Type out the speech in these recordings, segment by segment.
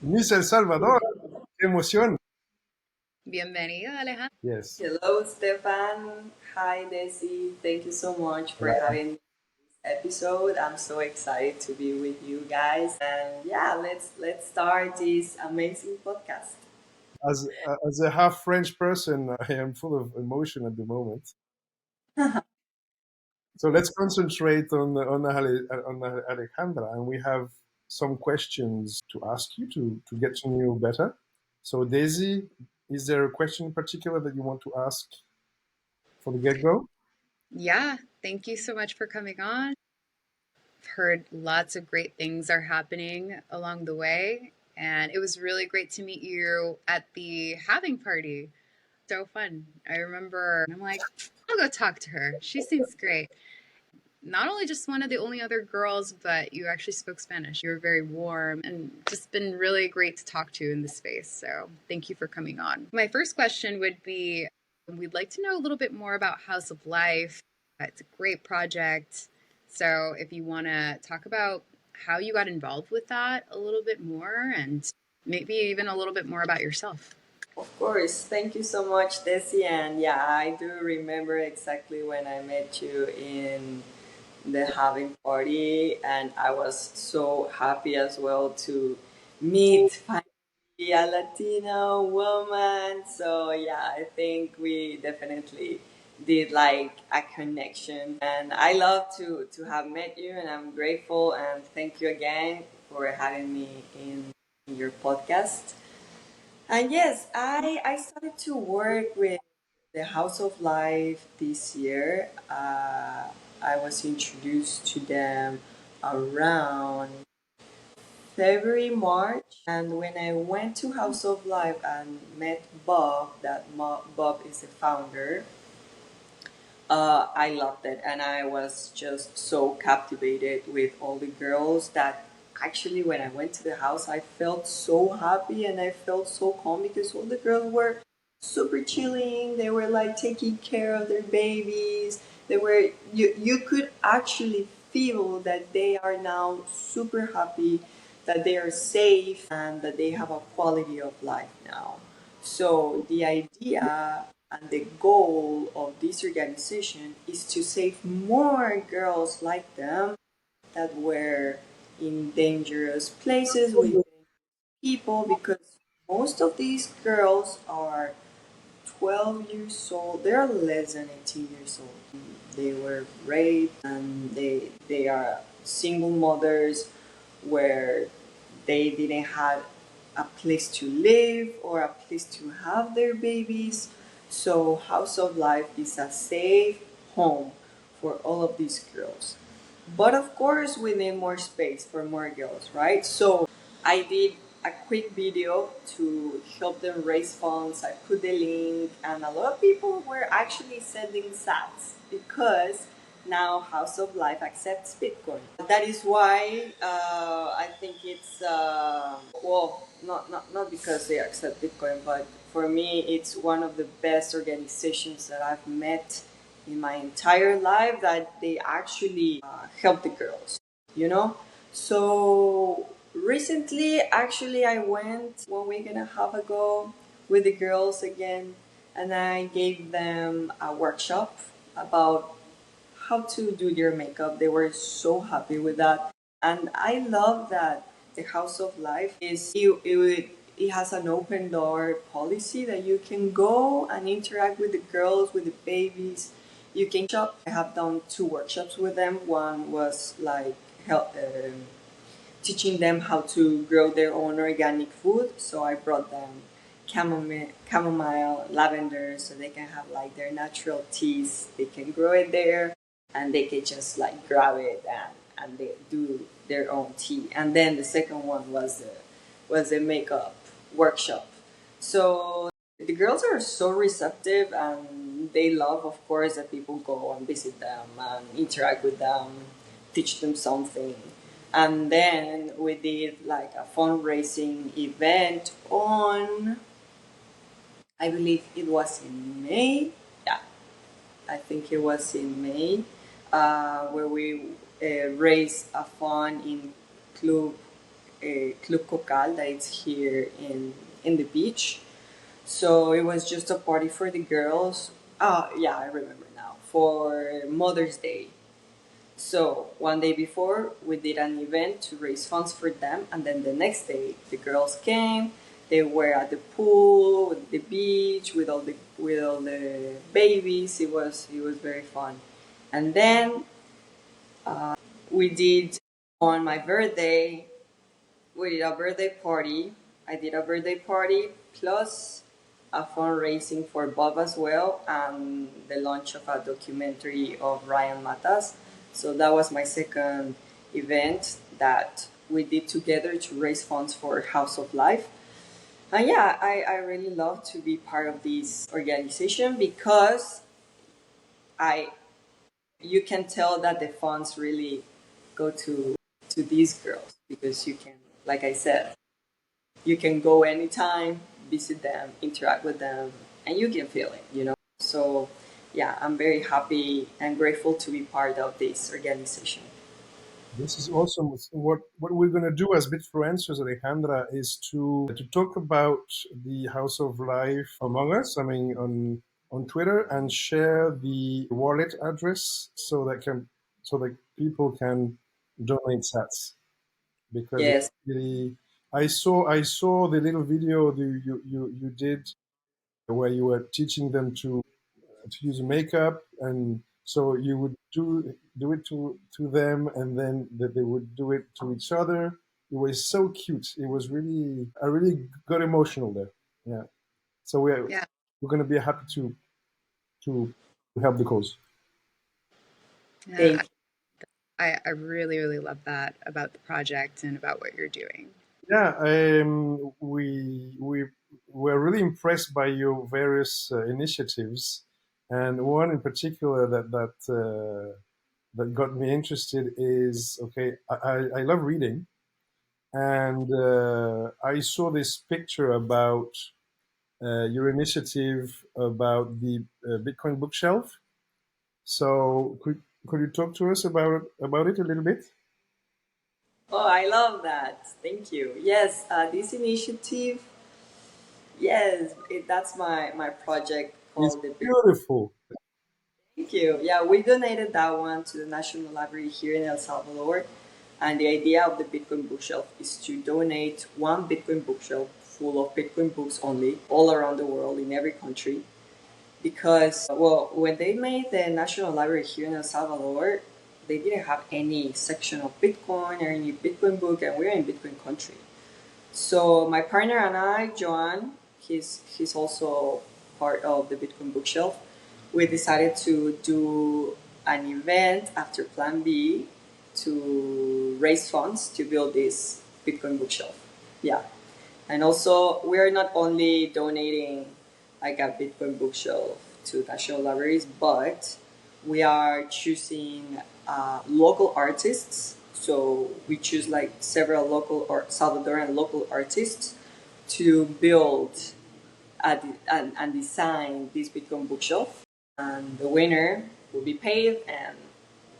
Miss El Salvador, qué emoción. Bienvenida, Alejandra. Yes. Hello, Stefan. Hi, Desi. Thank you so much for Hola. having this episode. I'm so excited to be with you guys, and yeah, let's start this amazing podcast. As a half French person, I am full of emotion at the moment. So let's concentrate on Alejandra, and we have some questions to ask you to get to know you better. So Daisy, is there a question in particular that you want to ask for the get-go? Yeah, thank you so much for coming on. I've heard lots of great things are happening along the way, and it was really great to meet you at the having party. So fun. I remember I'm like, I'll go talk to her. She seems great. Not only just one of the only other girls, but you actually spoke Spanish. You were very warm and just been really great to talk to in this space. So thank you for coming on. My first question would be we'd like to know a little bit more about House of Life. It's a great project. So if you want to talk about how you got involved with that a little bit more and maybe even a little bit more about yourself. Of course, thank you so much, Desi. And yeah, I do remember exactly when I met you in the having party, and I was so happy as well to meet finally a Latina woman. So yeah, I think we definitely did like a connection, and I love to have met you, and I'm grateful and thank you again for having me in your podcast. And yes, I started to work with the House of Life this year. I was introduced to them around February, March, and when I went to House of Life and met Bob, Bob is the founder, I loved it, and I was just so captivated with all the girls that actually, when I went to the house, I felt so happy and I felt so calm because all the girls were super chilling. They were like taking care of their babies. They were you could actually feel that they are now super happy, that they are safe, and that they have a quality of life now. So the idea and the goal of this organization is to save more girls like them that were in dangerous places with people, because most of these girls are 12 years old. They're less than 18 years old. They were raped, and they are single mothers where they didn't have a place to live or a place to have their babies. So House of Life is a safe home for all of these girls. But of course, we need more space for more girls, right? So I did a quick video to help them raise funds. I put the link, and a lot of people were actually sending sats because now House of Life accepts Bitcoin. That is why I think it's well, not because they accept Bitcoin, but for me, it's one of the best organizations that I've met in my entire life, that they actually help the girls, you know. So recently, actually, I went 1 week and a half ago with the girls again, and I gave them a workshop about how to do their makeup. They were so happy with that. And I love that the House of Life is it has an open door policy that you can go and interact with the girls, with the babies. You can shop. I have done 2 workshops with them. One was like help, teaching them how to grow their own organic food. So I brought them chamomile, lavender, so they can have like their natural teas. They can grow it there, and they can just like grab it and they do their own tea. And then the second one was a makeup workshop. So the girls are so receptive, and they love, of course, that people go and visit them and interact with them, teach them something. And then we did like a fundraising event on, I believe it was in May. Yeah, I think it was in May, where we raised a fund in Club Club Cocal that is here in the beach. So it was just a party for the girls. Yeah, I remember now. For Mother's Day. So one day before, we did an event to raise funds for them, and then the next day, the girls came. They were at the pool, at the beach, with all the babies. It was very fun. And then we did on my birthday. We did a birthday party. I did a birthday party plus a fundraising for Bob as well, and the launch of a documentary of Ryan Matas. So that was my second event that we did together to raise funds for House of Life. And yeah, I really love to be part of this organization because I you can tell that the funds really go to these girls because you can, like I said, you can go anytime, visit them, interact with them, and you can feel it. So, yeah, I'm very happy and grateful to be part of this organization. This is awesome. What we're going to do as Bitfluencers, Alejandra, is to talk about the House of Life among us. I mean, on Twitter, and share the wallet address so that people can donate sats, because it's Yes. really. I saw the little video you did where you were teaching them to use makeup, and so you would do it to them, and then that they would do it to each other. It was so cute. It was really, I really got emotional there. Yeah. So Yeah. we're going to be happy to help the cause. Yeah. Thank I really, really love that about the project and about what you're doing. Yeah, we were really impressed by your various initiatives, and one in particular that got me interested is, okay. I love reading, and I saw this picture about your initiative about the Bitcoin bookshelf. So could you talk to us about it a little bit? you. Oh, I love that. Thank you. Yes, this initiative, yes, that's my project It's called the beautiful. Thank you. Yeah, we donated that one to the National Library here in El Salvador. And the idea of the Bitcoin bookshelf is to donate one Bitcoin bookshelf full of Bitcoin books only, all around the world, in every country. Because, well, when they made the National Library here in El Salvador, they didn't have any section of Bitcoin or any Bitcoin book, and we're in Bitcoin country. So my partner and I, Joan, he's also part of the Bitcoin bookshelf. We decided to do an event after Plan B to raise funds to build this Bitcoin bookshelf. Yeah, and also we're not only donating like a Bitcoin bookshelf to national libraries, but we are choosing local artists. So we choose like several local or Salvadoran local artists to build and design this Bitcoin bookshelf. And the winner will be paid and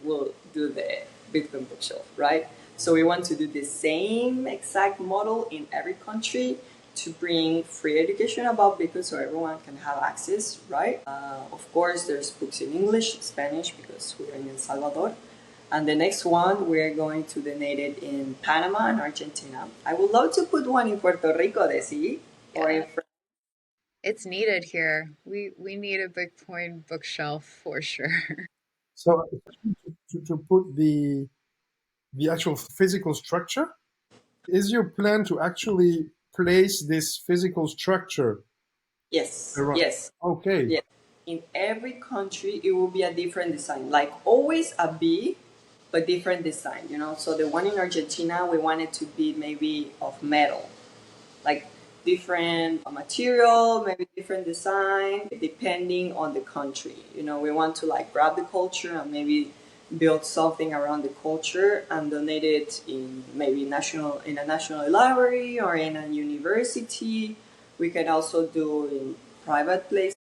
will do the Bitcoin bookshelf, right? So we want to do the same exact model in every country to bring free education about Bitcoin so everyone can have access, right? Of course, there's books in English, Spanish, because we're in El Salvador. And the next one, we're going to donate it in Panama and Argentina. I would love to put one in Puerto Rico, Desi, or in Yeah. France. It's needed here. We need a Bitcoin bookshelf for sure. So to put the actual physical structure, is your plan to actually place this physical structure Yes, around? yes. Okay. Yes. In every country, it will be a different design. Like always a B, but different design. So the one in Argentina, we want it to be maybe of metal, like different material, maybe different design, depending on the country. We want to like grab the culture and maybe build something around the culture and donate it in maybe in a national library or in a university. We can also do in private places.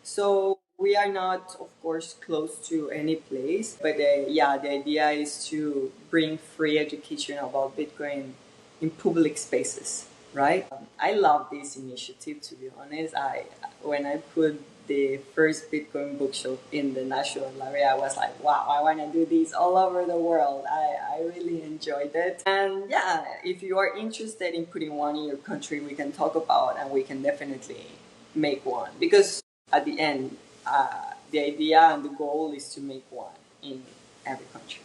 So we are not, of course, close to any place, but yeah, the idea is to bring free education about Bitcoin in public spaces, right? I love this initiative. To be honest, I when I put the first Bitcoin bookshop in the national area, I was like, wow, I want to do this all over the world. I really enjoyed it, and yeah, if you are interested in putting one in your country, we can talk about and we can definitely make one because at the end, the idea and the goal is to make one in every country.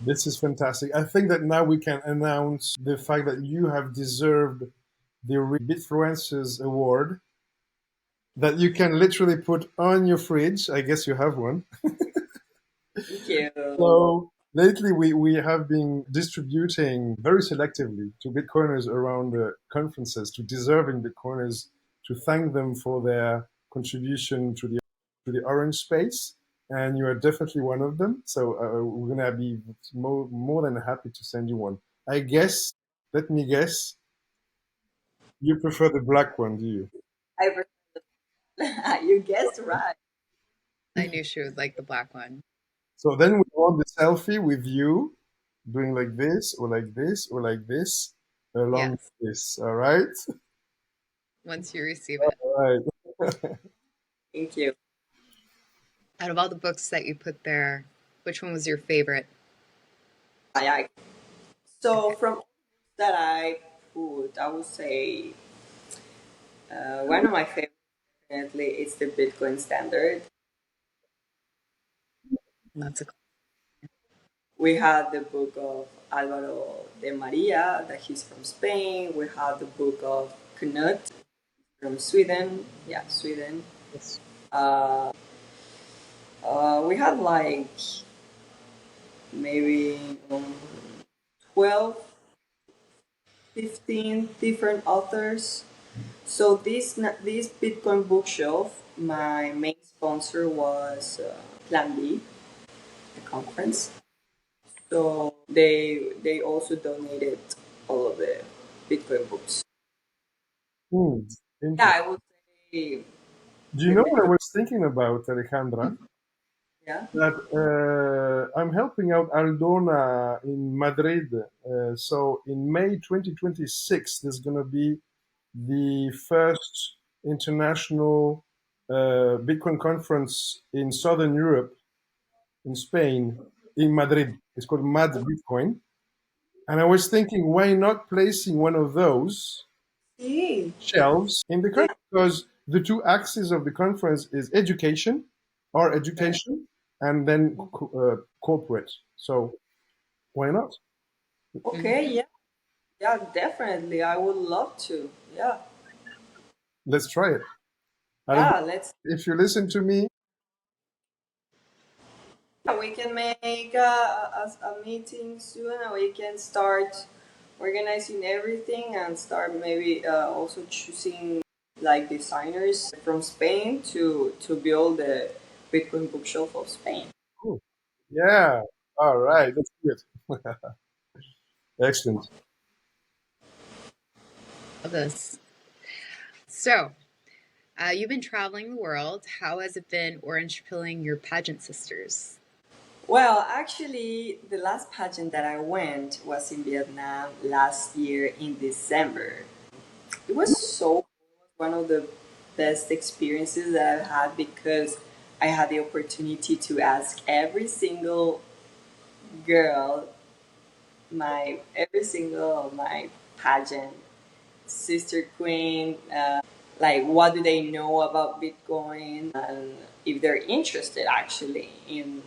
This is fantastic. I think that now we can announce the fact that you have deserved the Bitfluencers Award that you can literally put on your fridge. I guess you have one. Thank you. So lately, we have been distributing very selectively to Bitcoiners around the conferences, to deserving Bitcoiners, to thank them for their contribution to the orange space. And you are definitely one of them. So we're gonna be more than happy to send you one. I guess. Let me guess. You prefer the black one, do you? I you guessed right. I knew she would like the black one. So then we want the selfie with you doing like this or like this or like this along Yes, this. All right. once you receive it. All right. Thank you. Out of all the books that you put there, which one was your favorite? I so Okay. from that I put, I would say one of my favorites definitely is the Bitcoin Standard. That's a We had the book of Alvaro de Maria, that he's from Spain. We have the book of Knut from Sweden. Yeah, Sweden. yes. Uh, we had like maybe 12, 15 different authors. So this Bitcoin bookshelf, my main sponsor was Plan B, the conference. So they also donated all of the Bitcoin books. Hmm. Yeah, Interesting. I would say Do you the know what I Bitcoin. was thinking about, Alejandra? Yeah. That I'm helping out Aldona in Madrid. So in May 2026, there's going to be the first international Bitcoin conference in Southern Europe, in Spain, in Madrid. It's called Mad Bitcoin. And I was thinking, why not placing one of those See. shelves in the Yeah. country? Because the two axes of the conference is education, or Okay. education, and then corporate. So why not? Okay. Hmm. Yeah. Yeah. Definitely. I would love to. Yeah. Let's try it. Yeah. Let's. If you listen to me, Yeah, we can make a meeting soon, and we can start organizing everything and start maybe also choosing like designers from Spain to build the Bitcoin bookshelf of Spain. cool. Yeah. All right. Let's do it. Excellent. Love this. So, you've been traveling the world. How has it been orange pilling your pageant sisters? Well, actually, the last pageant that I went was in Vietnam last year in December. It was so one of the best experiences that I've had because I had the opportunity to ask every single girl, my every single of my pageant sister queen, like what do they know about Bitcoin and if they're interested actually in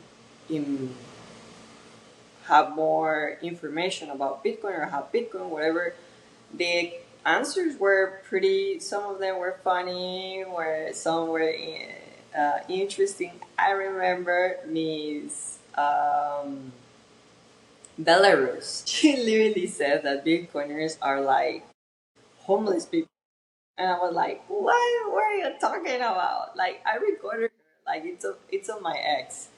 have more information about Bitcoin or have Bitcoin, whatever. The answers were pretty. Some of them were funny, where some were interesting. I remember Miss Belarus. She literally said that Bitcoiners are like homeless people, and I was like, "What? What are you talking about?" Like I recorded her. Like it's on my ex.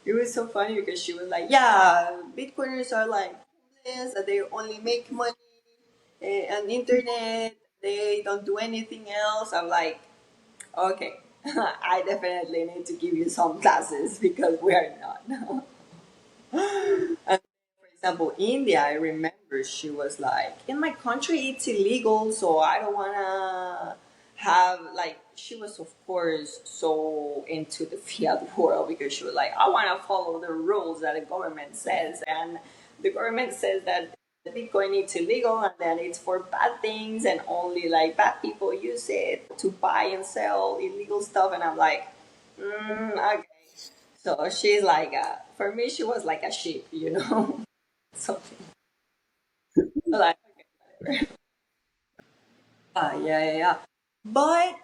It was so funny because she was like, "Yeah, Bitcoiners are like homeless. They only make money on internet. They don't do anything else." I'm like, "Okay, I definitely need to give you some classes because we are not." And example, India, I remember she was like, in my country it's illegal, so I don't wanna have like she was of course so into the fiat world because she was like, I wanna follow the rules that the government says, and the government says that Bitcoin it's illegal and then it's for bad things and only like bad people use it to buy and sell illegal stuff, and I'm like, okay. So she's like, for me, she was like a sheep, you know, something like, okay, whatever. Yeah, yeah, yeah. But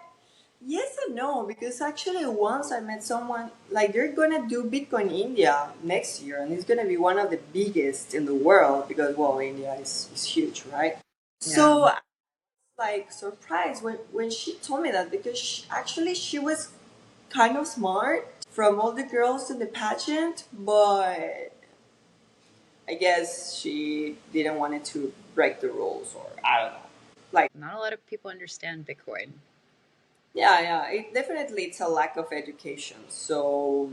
yes and no, because actually, once I met someone, like, they're gonna do Bitcoin India next year, and it's gonna be one of the biggest in the world because, well, India is huge, right? Yeah. So, I was like surprised when she told me that because actually, she was kind of smart from all the girls in the pageant, but I guess she didn't want it to break the rules, or I don't know. Like, Not a lot of people understand Bitcoin. yeah, yeah, it definitely it's a lack of education. So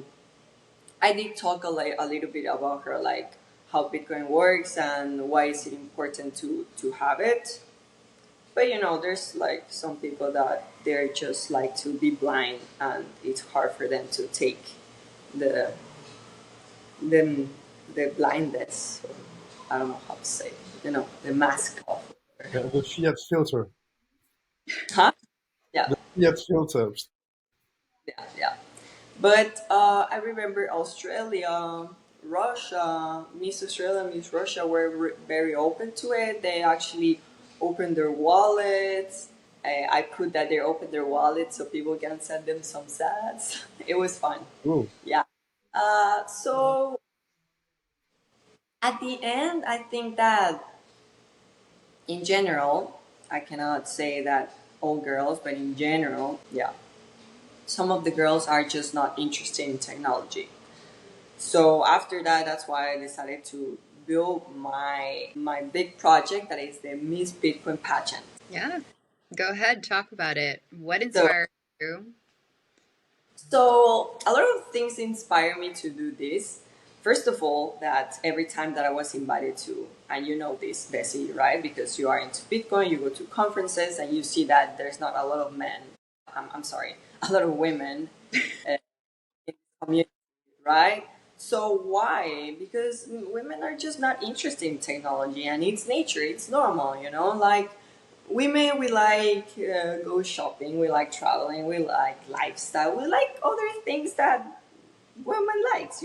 I did talk a little bit about her, like how Bitcoin works and why is it important to have it. But there's like some people that they're just like to be blind, and it's hard for them to take the the the blindness. Or, I don't know how to say, the mask off. The fiat filter. Huh? Yeah, The fiat filter. yeah, yeah. But I remember Australia, Russia, Miss Australia, Miss Russia were very open to it. They actually opened their wallets. I put that they opened their wallets so people can send them some sats. It was fun. Oh, Yeah. So at the end, I think that in general, I cannot say that all girls, but in general, yeah, some of the girls are just not interested in technology. So after that, that's why I decided to build my big project that is the Miss Bitcoin pageant. Yeah. Go ahead, talk about it. What So inspired you? so a lot of things inspire me to do this. First of all, that every time that I was invited to, and you know this, Bessie, right? Because you are into Bitcoin, you go to conferences, and you see that there's not a lot of men. I'm sorry, a lot of women uh, in the community, right? So why? Because women are just not interested in technology, and it's nature. It's normal, Like women, we like go shopping, we like traveling, we like lifestyle, we like other things that women likes.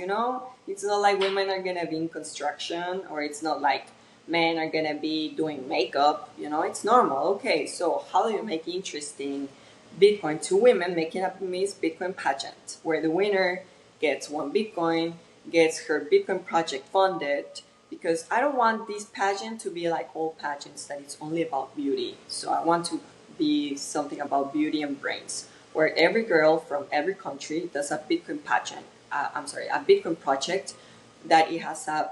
It's not like women are gonna be in construction, or it's not like men are gonna be doing makeup. It's normal. Okay, so how do you make interesting Bitcoin to women making a Miss Bitcoin pageant where the winner gets one Bitcoin, gets her Bitcoin project funded? Because I don't want this pageant to be like all pageants that it's only about beauty. So I want to be something about beauty and brains, where every girl from every country does a Bitcoin pageant. I'm sorry, a Bitcoin project that it has a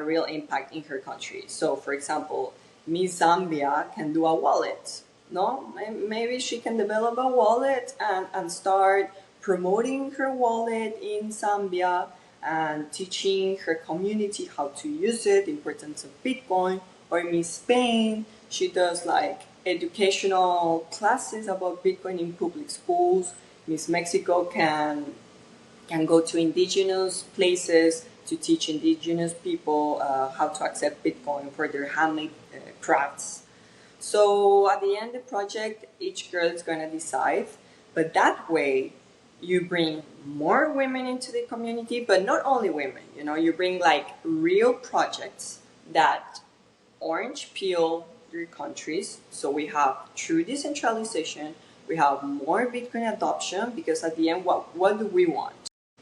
real impact in her country. So, for example, Miss Zambia can do a wallet. No, maybe she can develop a wallet and start promoting her wallet in Zambia and teaching her community how to use it, the importance of Bitcoin. Or Miss Spain, she does like educational classes about Bitcoin in public schools. Miss Mexico can go to indigenous places to teach indigenous people how to accept Bitcoin for their handmade crafts. So at the end of the project, each girl is going to decide, but that way you bring more women into the community, but not only women, you bring like real projects that orange peel their countries. So we have true decentralization, we have more Bitcoin adoption, because at the end, what do we want?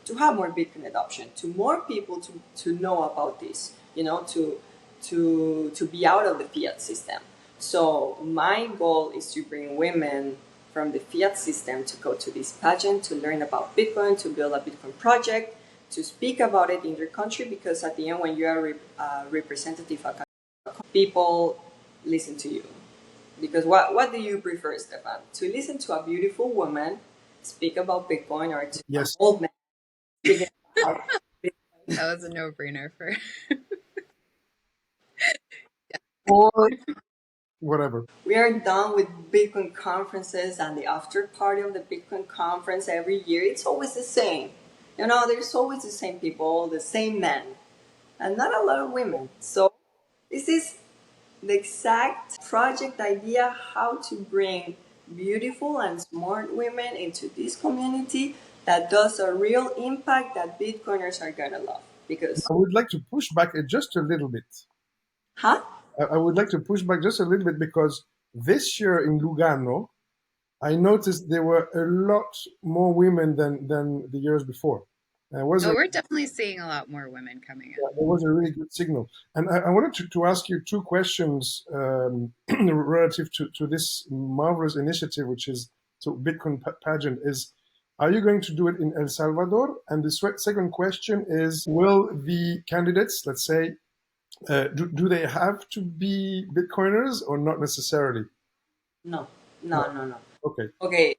To have more Bitcoin adoption, to more people to know about this, to be out of the fiat system. So my goal is to bring women from the fiat system to go to this pageant, to learn about Bitcoin, to build a Bitcoin project, to speak about it in their country, because at the end, when you are a representative of people listen to you. Because what do you prefer, Stefan? To listen to a beautiful woman speak about Bitcoin, or to an yes. old man speaking about I, Bitcoin? That was a no-brainer for. or whatever. We are done with Bitcoin conferences and the after party of the Bitcoin conference every year. It's always the same. You know, there's always the same people, the same men, and not a lot of women. So this is the exact project idea how to bring beautiful and smart women into this community that does a real impact that Bitcoiners are gonna love. Because, I would like to push back just a little bit. huh? I would like to push back just a little bit because this year in Lugano, I noticed there were a lot more women than the years before. And Oh, we're definitely seeing a lot more women coming in. it was a really good signal. And I wanted to ask you two questions relative to this marvelous initiative, which is so Bitcoin pageant. Is are you going to do it in El Salvador? And the second question is, will the candidates, let's say, do they have to be Bitcoiners or not necessarily? No, No. no, no, no. Okay. Okay,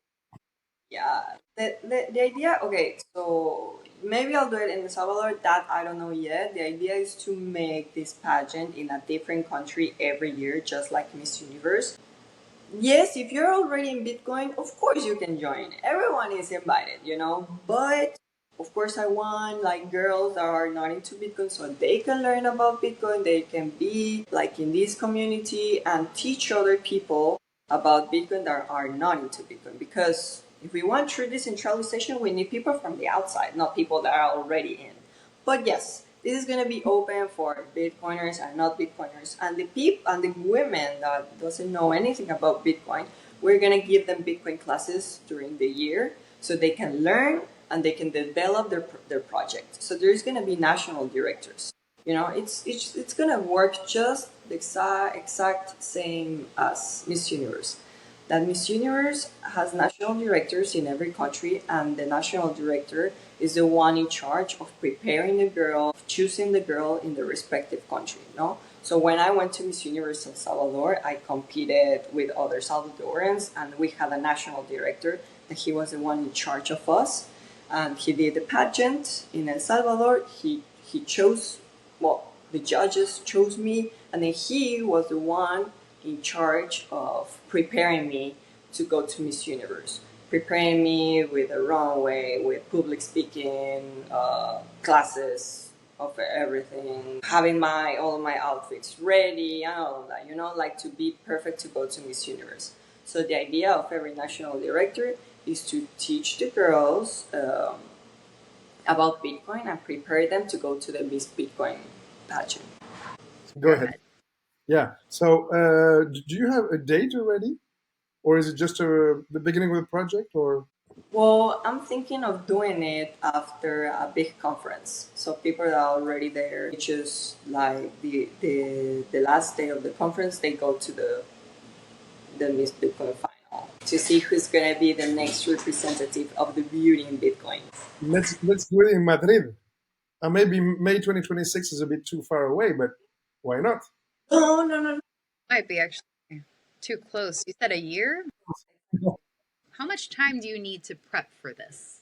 yeah. The idea, okay, so maybe I'll do it in El Salvador. That I don't know yet. The idea is to make this pageant in a different country every year, just like Miss Universe. Yes, if you're already in Bitcoin, of course you can join. Everyone is invited, you know. But of course, I want like girls that are not into Bitcoin so they can learn about Bitcoin. They can be like in this community and teach other people about Bitcoin that are not into Bitcoin. Because if we want true decentralization, we need people from the outside, not people that are already in. But yes, this is gonna be open for Bitcoiners and not Bitcoiners, and the people and the women that doesn't know anything about Bitcoin. We're gonna give them Bitcoin classes during the year so they can learn and they can develop their project. So there's gonna be national directors. You know, it's gonna work just the exact same as Miss Universe. That Miss Universe has national directors in every country, and the national director is the one in charge of preparing the girl, of choosing the girl in the respective country. No, so when I went to Miss Universe El Salvador, I competed with other Salvadorans, and we had a national director that he was the one in charge of us, and he did the pageant in El Salvador. He chose, well, the judges chose me, and then he was the one in charge of preparing me to go to Miss Universe, preparing me with a runway, with public speaking classes of everything, having my all my outfits ready and all of that. You know, like to be perfect to go to Miss Universe. So the idea of every national director is to teach the girls about Bitcoin and prepare them to go to the Miss Bitcoin pageant. Go Go ahead. ahead. Yeah. So, do you have a date already, or is it just the beginning of the project, or? Well, I'm thinking of doing it after a big conference. So people that are already there, they just like the last day of the conference, they go to the Miss Bitcoin final to see who's gonna be the next representative of the beauty in Bitcoin. Let's do it in Madrid. Maybe May 2026 is a bit too far away, but why not? Oh no no no! Might be actually too close. You said a year? How much time do you need to prep for this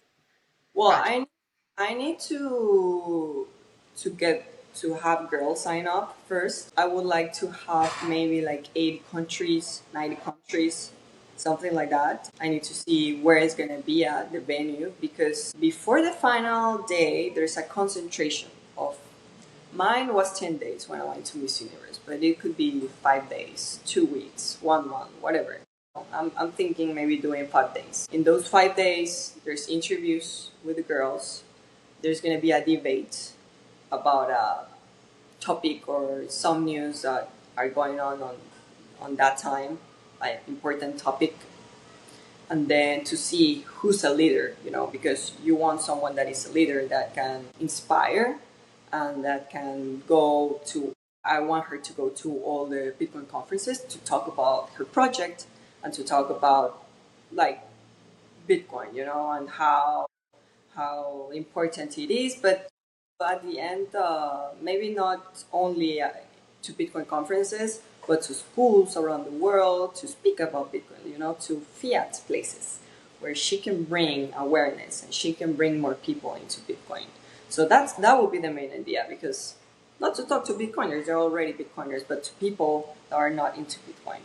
Well, project? I need to get to have girls sign up first. I would like to have maybe like 80 countries, 90 countries, something like that. I need to see where it's gonna be at the venue because before the final day, there's a concentration of. Mine was 10 days when I went to Miss Universe, but it could be 5 days, 2 weeks, 1 month, whatever. I'm thinking maybe doing 5 days. In those 5 days, there's interviews with the girls. There's going to be a debate about a topic or some news that are going on that time, like important topic. And then to see who's a leader, you know, because you want someone that is a leader that can inspire and that can go to. I want her to go to all the Bitcoin conferences to talk about her project and to talk about like Bitcoin, you know, and how important it is. But at the end, maybe not only to Bitcoin conferences, but to schools around the world to speak about Bitcoin, you know, to fiat places where she can bring awareness and she can bring more people into Bitcoin. So that will be the main idea because Not to talk to Bitcoiners, they're already Bitcoiners, but to people that are not into Bitcoin,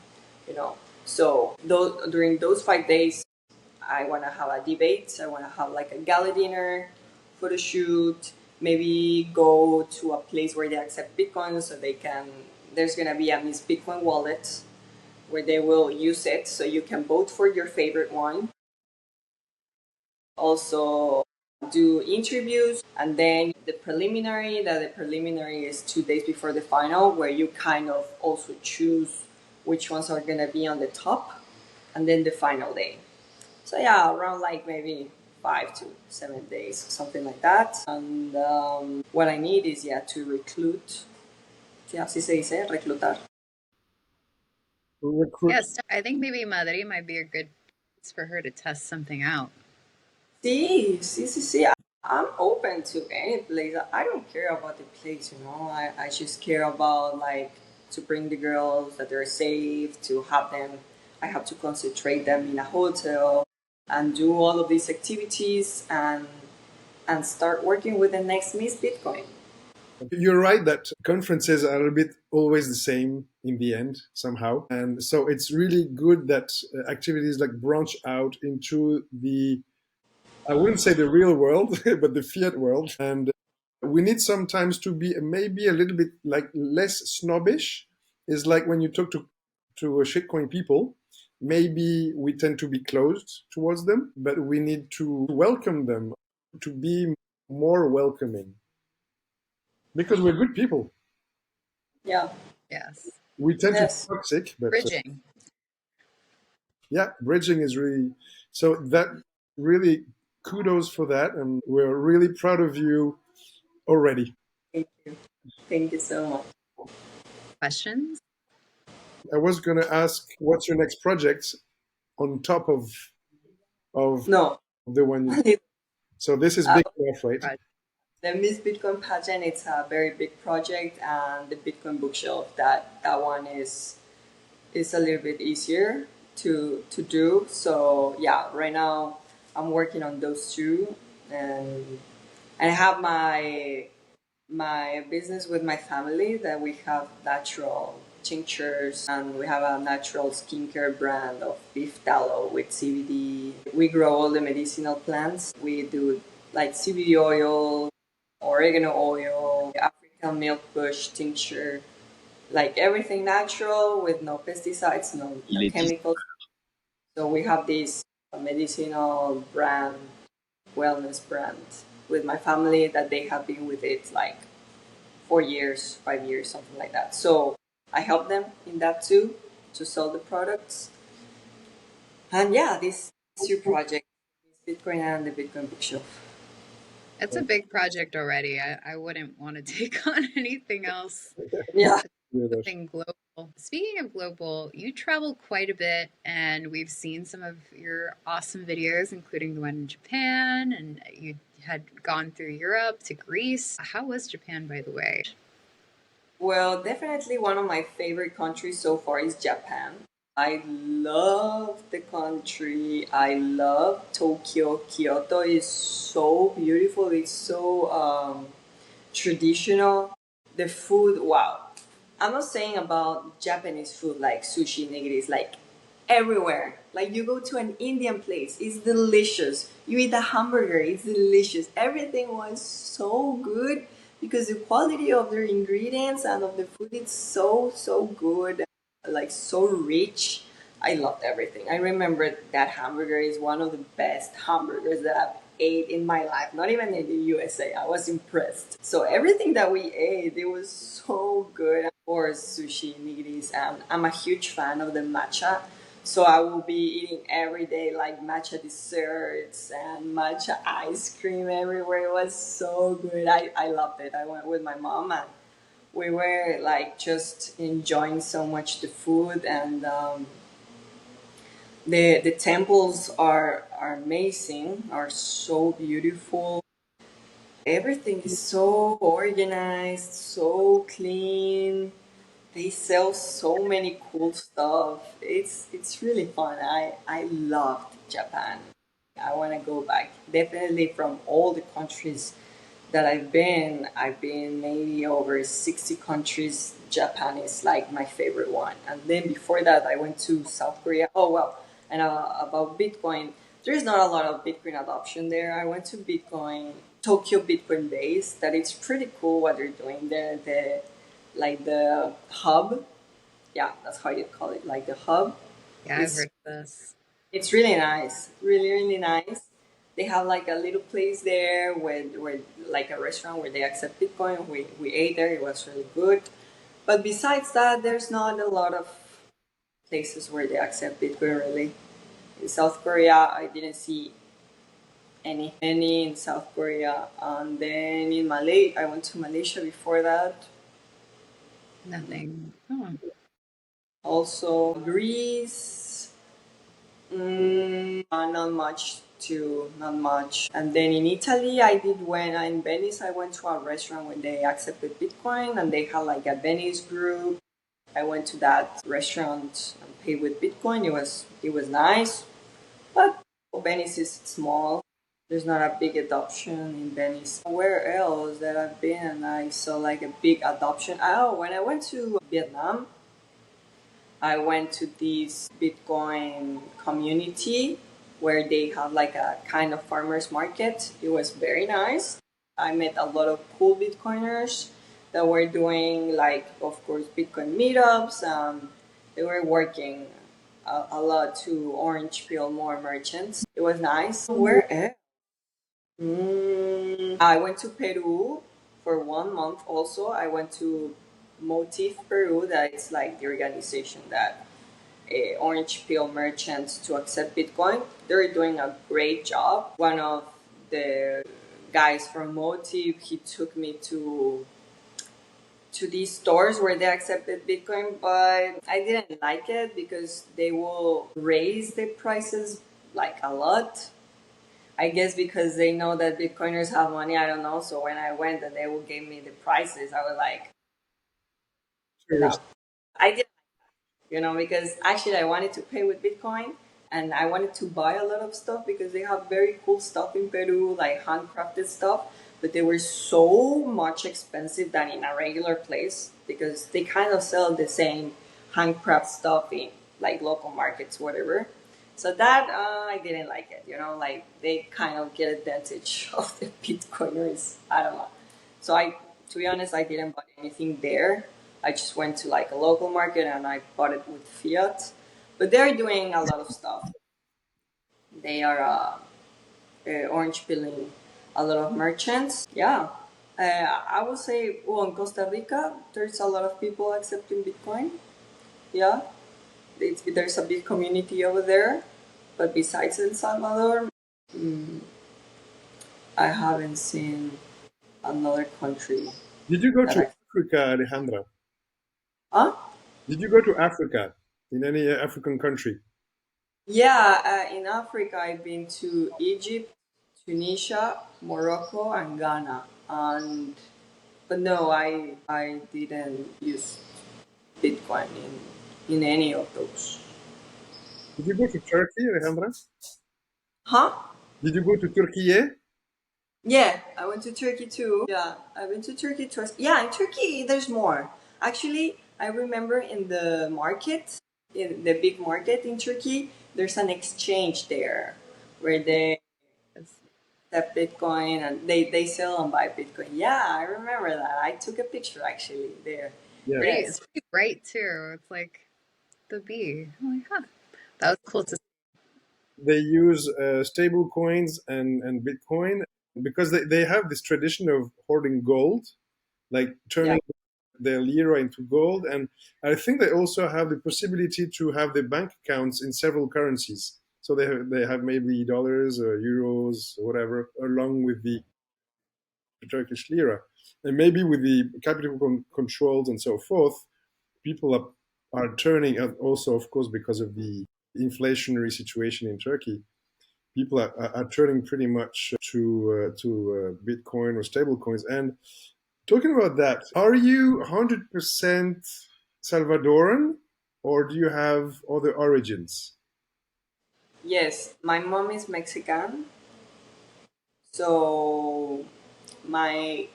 you know. So during those 5 days, I want to have a debate. I want to have like a gala dinner, photo shoot, maybe go to a place where they accept Bitcoin so they can. There's gonna be a Miss Bitcoin wallet where they will use it so you can vote for your favorite one. Also do interviews, and then the preliminary is 2 days before the final, where you kind of also choose which ones are going to be on the top, and then the final day. So yeah, around like maybe 5 to 7 days, something like that. And what I need is, yeah, to recruit. Sí, así se dice, reclutar. Recruit. Yes, I think maybe Madrid might be a good place for her to test something out. Sí, sí, sí, sí. I'm open to any place. I don't care about the place, you know. I just care about like to bring the girls that they're safe, to have them. I have to concentrate them in a hotel and do all of these activities and start working with the next Miss Bitcoin. You're right that conferences are a bit always the same in the end somehow, and so it's really good that activities like branch out into the, I wouldn't say the real world, but the fiat world. And we need sometimes to be maybe a little bit like less snobbish. Is like when you talk to shitcoin people, maybe we tend to be closed towards them, but we need to welcome them, to be more welcoming because we're good people. Yeah. Yes. We tend to be Yes. toxic, but Bridging. yeah, bridging is really, so that really kudos for that, and we're really proud of you already. Thank you. Thank you so much. Questions? I was going to ask, what's your next project on top of No. the one you? So this is uh, big enough, right? the Miss Bitcoin pageant, it's a very big project, and the Bitcoin bookshelf, that one is a little bit easier to do. So yeah, right now I'm working on those two, and I have my business with my family that we have natural tinctures, and we have a natural skincare brand of beef tallow with CBD. We grow all the medicinal plants. We do like CBD oil, oregano oil, African milk bush tincture, like everything natural with no pesticides, no chemicals. So we have this medicinal brand, wellness brand with my family that they have been with it like 4 years, 5 years, something like that. So I help them in that too, to sell the products. And yeah, this is your project, Bitcoin and the Bitcoin bookshelf. It's a big project already. I wouldn't want to take on anything else. Yeah. Something global. Speaking of global, you travel quite a bit, and we've seen some of your awesome videos, including the one in Japan, and you had gone through Europe to Greece. How was Japan, by the way? Well, definitely one of my favorite countries so far is Japan. I love the country. I love Tokyo. Kyoto is so beautiful. It's so traditional. The food, wow. I'm not saying about Japanese food like sushi, nigiris, like everywhere. Like you go to an Indian place, it's delicious. You eat a hamburger, it's delicious. Everything was so good because the quality of their ingredients and of the food is so good, like so rich. I loved everything. I remember that hamburger is one of the best hamburgers that I've ate in my life. Not even in the USA. I was impressed. So everything that we ate, it was so good. Of course, sushi, nigiris, and I'm a huge fan of the matcha. So I will be eating every day like matcha desserts and matcha ice cream everywhere. It was so good. I loved it. I went with my mom, and we were like just enjoying so much the food, and the temples are amazing, are so beautiful. Everything is so organized, so clean. They sell so many cool stuff. It's really fun. I loved Japan. I want to go back. Definitely from all the countries that I've been maybe over 60 countries. Japan is like my favorite one. And then before that, I went to South Korea. Oh, well. And about Bitcoin, there's not a lot of Bitcoin adoption there. I went to Tokyo Bitcoin base, that it's pretty cool what they're doing there. Like the hub. Yeah, that's how you call it. Like the hub. Yeah, I've It's heard this. it's really nice, really, really nice. They have like a little place there where like a restaurant where they accept Bitcoin. We ate there; it was really good. But besides that, there's not a lot of places where they accept Bitcoin really. In South Korea, I didn't see any in South Korea, and then in Malay, I went to Malaysia before that. Nothing. Oh, Also, Greece. Not much too, not much. And then in Italy, I did when in Venice, I went to a restaurant where they accepted Bitcoin and they had like a Venice group. I went to that restaurant and paid with Bitcoin. It was nice, but Venice is small. There's not a big adoption in Venice. Where else that I've been, I saw like a big adoption. Oh, when I went to Vietnam, I went to this Bitcoin community where they have like a kind of farmers market. It was very nice. I met a lot of cool Bitcoiners that were doing like, of course, Bitcoin meetups. They were working a lot to orange peel more merchants. It was nice. Where else? I went to Peru for 1 month also. I went to Motif Peru, that is like the organization that orange peel merchants to accept Bitcoin. They're doing a great job. One of the guys from Motif, he took me to these stores where they accepted Bitcoin, but I didn't like it because they will raise the prices like a lot. I guess because they know that Bitcoiners have money. I don't know. So when I went and they will give me the prices, I was like, Curious. no. I did because actually I wanted to pay with Bitcoin and I wanted to buy a lot of stuff because they have very cool stuff in Peru, like handcrafted stuff, but they were so much expensive than in a regular place because they kind of sell the same handcraft stuff in like local markets, whatever. So that I didn't like it, like they kind of get advantage of the Bitcoiners. I don't know. So to be honest, I didn't buy anything there. I just went to like a local market and I bought it with fiat. But they're doing a lot of stuff. They are orange peeling a lot of merchants. Yeah. I would say, well, in Costa Rica, there's a lot of people accepting Bitcoin. Yeah. There's a big community over there. But besides El Salvador, I haven't seen another country Did you go that to I. Africa, Alejandra? Huh? Did you go to Africa in any African country? Yeah, in Africa, I've been to Egypt, Tunisia, Morocco, and Ghana. But no, I didn't use Bitcoin in any of those. Did you go to Turkey, Alejandra? Huh? Did you go to Turkey? Yeah, I went to Turkey too. Yeah, I went to Turkey twice. Yeah, in Turkey, there's more. Actually, I remember in the market, in the big market in Turkey, there's an exchange there where they it's accept Bitcoin and they sell and buy Bitcoin. Yeah, I remember that. I took a picture actually there. Yeah. pretty. It's Yes. pretty bright too. It's like the bee. I'm like, huh. That was cool to see. They use stable coins and Bitcoin because they have this tradition of hoarding gold, like Yeah. turning their lira into gold. And I think they also have the possibility to have their bank accounts in several currencies. So they have maybe dollars or euros or whatever, along with the Turkish lira. And maybe with the capital controls and so forth, people are turning, also, of course, because of the inflationary situation in Turkey, people are turning pretty much to Bitcoin or stable coins. And talking about that, are you 100% Salvadoran or do you have other origins? Yes, my mom is Mexican, so my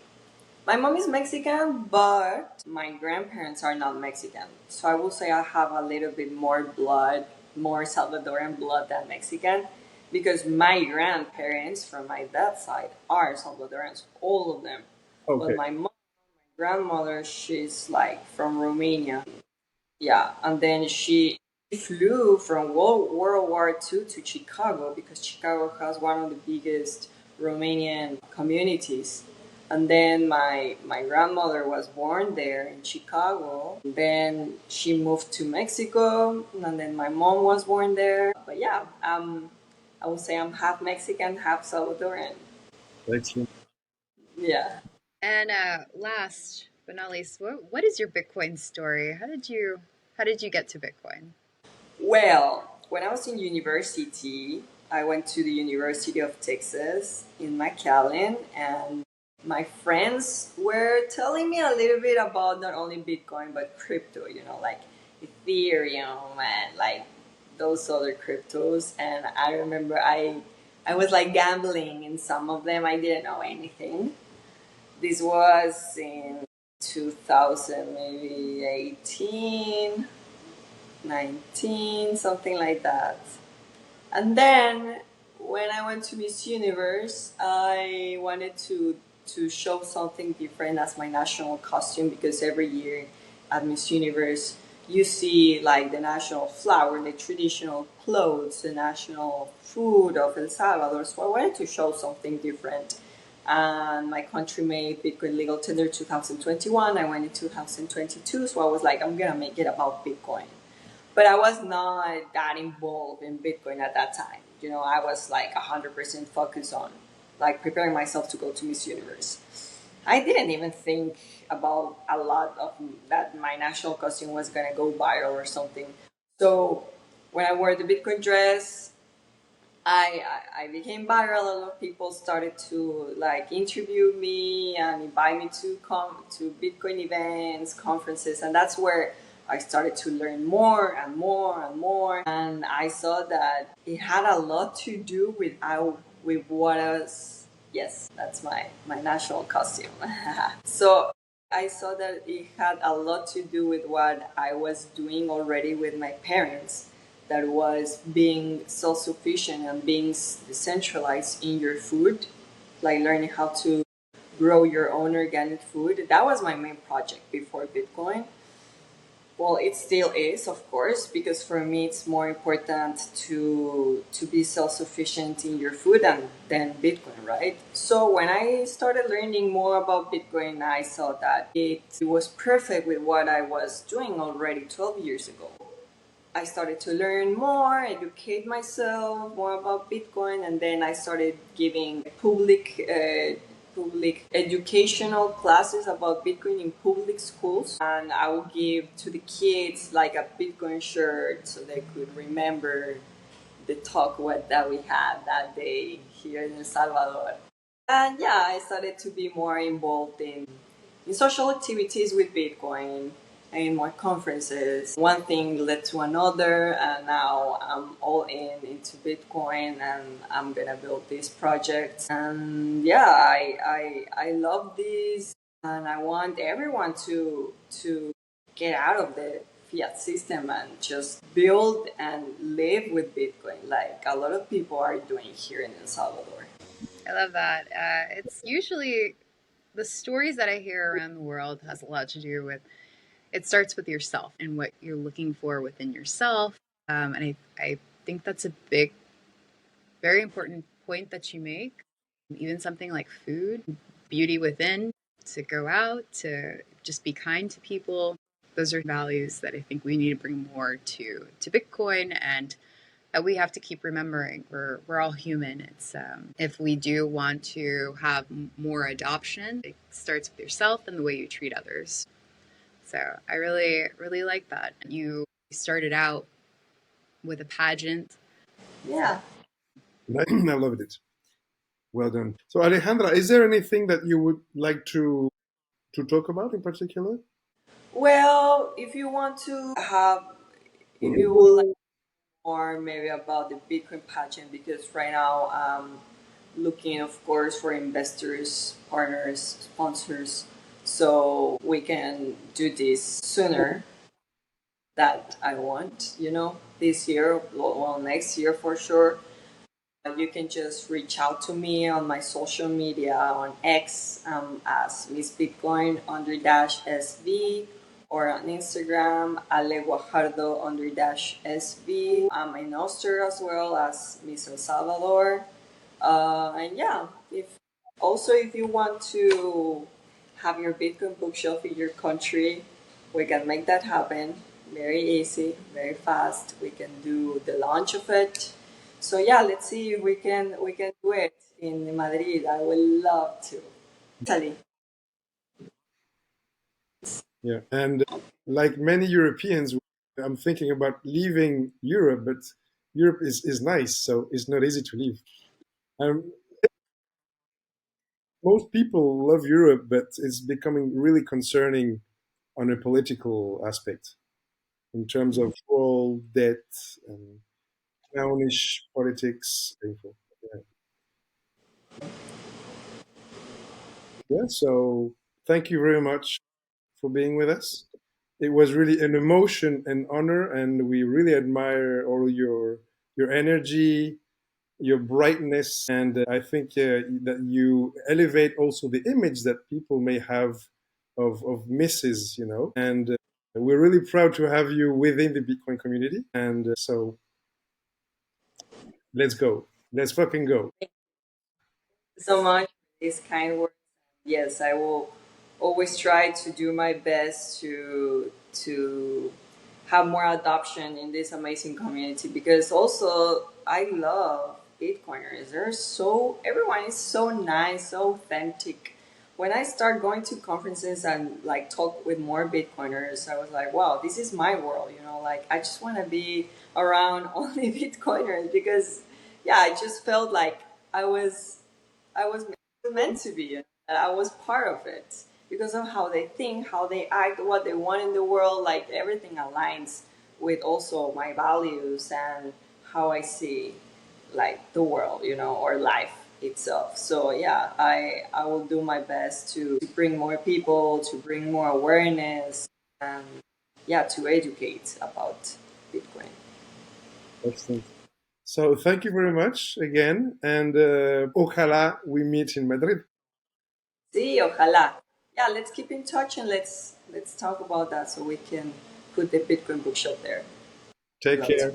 my mom is Mexican, but my grandparents are not Mexican. So I will say I have a little bit more blood, more Salvadoran blood than Mexican, because my grandparents from my dad's side are Salvadorans, all of them. But Okay. my mom, grandmother, she's like from Romania. Yeah, and then she flew from World War II to Chicago because Chicago has one of the biggest Romanian communities. And then my grandmother was born there in Chicago. Then she moved to Mexico, and then my mom was born there. But yeah, I would say I'm half Mexican, half Salvadoran. Excellent. Yeah. And last but not least, what is your Bitcoin story? How did you get to Bitcoin? Well, when I was in university, I went to the University of Texas in McAllen, and my friends were telling me a little bit about not only Bitcoin but crypto, like Ethereum and like those other cryptos. And I remember I was like gambling in some of them. I didn't know anything. This was in 2000, maybe 18, 19, something like that. And then when I went to Miss Universe, I wanted to show something different as my national costume because every year at Miss Universe you see like the national flower, the traditional clothes, the national food of El Salvador. So I wanted to show something different. And my country made Bitcoin legal tender 2021. I went in 2022, so I was like, I'm gonna make it about Bitcoin, but I was not that involved in Bitcoin at that time. I was like 100% focused on like preparing myself to go to Miss Universe. I didn't even think about a lot of that my national costume was gonna go viral or something. So when I wore the Bitcoin dress, I became viral. A lot of people started to like interview me and invite me to come to Bitcoin events, conferences, and that's where I started to learn more and more and more. And I saw that it had a lot to do with what I was. Yes, that's my national costume. So I saw that it had a lot to do with what I was doing already with my parents, that was being self sufficient and being decentralized in your food, like learning how to grow your own organic food. That was my main project before Bitcoin. Well, it still is, of course, because for me it's more important to be self-sufficient in your food than Bitcoin, right? So when I started learning more about Bitcoin, I saw that it was perfect with what I was doing already 12 years ago. I started to learn more, educate myself more about Bitcoin, and then I started giving public educational classes about Bitcoin in public schools. And I would give to the kids like a Bitcoin shirt so they could remember the talk that we had that day here in El Salvador. And yeah, I started to be more involved in social activities with Bitcoin and more conferences. One thing led to another, and now I'm all into Bitcoin, and I'm gonna build this project. And yeah, I love this, and I want everyone to get out of the fiat system and just build and live with Bitcoin, like a lot of people are doing here in El Salvador. I love that. It's usually the stories that I hear around the world has a lot to do with it starts with yourself and what you're looking for within yourself. And I think that's a big, very important point that you make. Even something like food, beauty within, to go out, to just be kind to people. Those are values that I think we need to bring more to Bitcoin, and that we have to keep remembering. We're all human. It's if we do want to have more adoption, it starts with yourself and the way you treat others. So I really like that. You started out with a pageant. Yeah. I loved it. Well done. So, Alejandra, is there anything that you would like to talk about in particular? Well, if you want to have, if you would like more maybe about the Bitcoin pageant, because right now looking, of course, for investors, partners, sponsors, so we can do this sooner that I want, this year, well, next year for sure. You can just reach out to me on my social media on X as Miss Bitcoin under dash SV, or on Instagram Ale Guajardo under dash SV. I'm in Austria as well as Miss El Salvador. And yeah, if you want to have your Bitcoin bookshelf in your country, we can make that happen. Very easy, very fast. We can do the launch of it. So yeah, let's see if we can do it in Madrid. I would love to. Italy. Yeah, and like many Europeans, I'm thinking about leaving Europe, but Europe is nice, so it's not easy to leave. Um, most people love Europe, but it's becoming really concerning on a political aspect in terms of all debt and clownish politics. Painful. Yeah. Yeah, so thank you very much for being with us. It was really an emotion and honor, and we really admire all your energy, your brightness, and I think that you elevate also the image that people may have of Mrs. And we're really proud to have you within the Bitcoin community. And so let's go, let's fucking go. So much for these kind words. Yes, I will always try to do my best to have more adoption in this amazing community, because also I love Bitcoiners. Everyone is so nice, so authentic. When I start going to conferences and like talk with more Bitcoiners, I was like, wow, this is my world, like I just want to be around only Bitcoiners, because yeah, I just felt like I was meant to be. And I was part of it because of how they think, how they act, what they want in the world. Like everything aligns with also my values and how I see like the world, or life itself. So yeah, I will do my best to bring more people, to bring more awareness, and yeah, to educate about Bitcoin. Excellent. So thank you very much again, and ojalá we meet in Madrid. Sí, ojalá. Yeah, let's keep in touch and let's talk about that so we can put the Bitcoin bookshop there. Take Love to. care.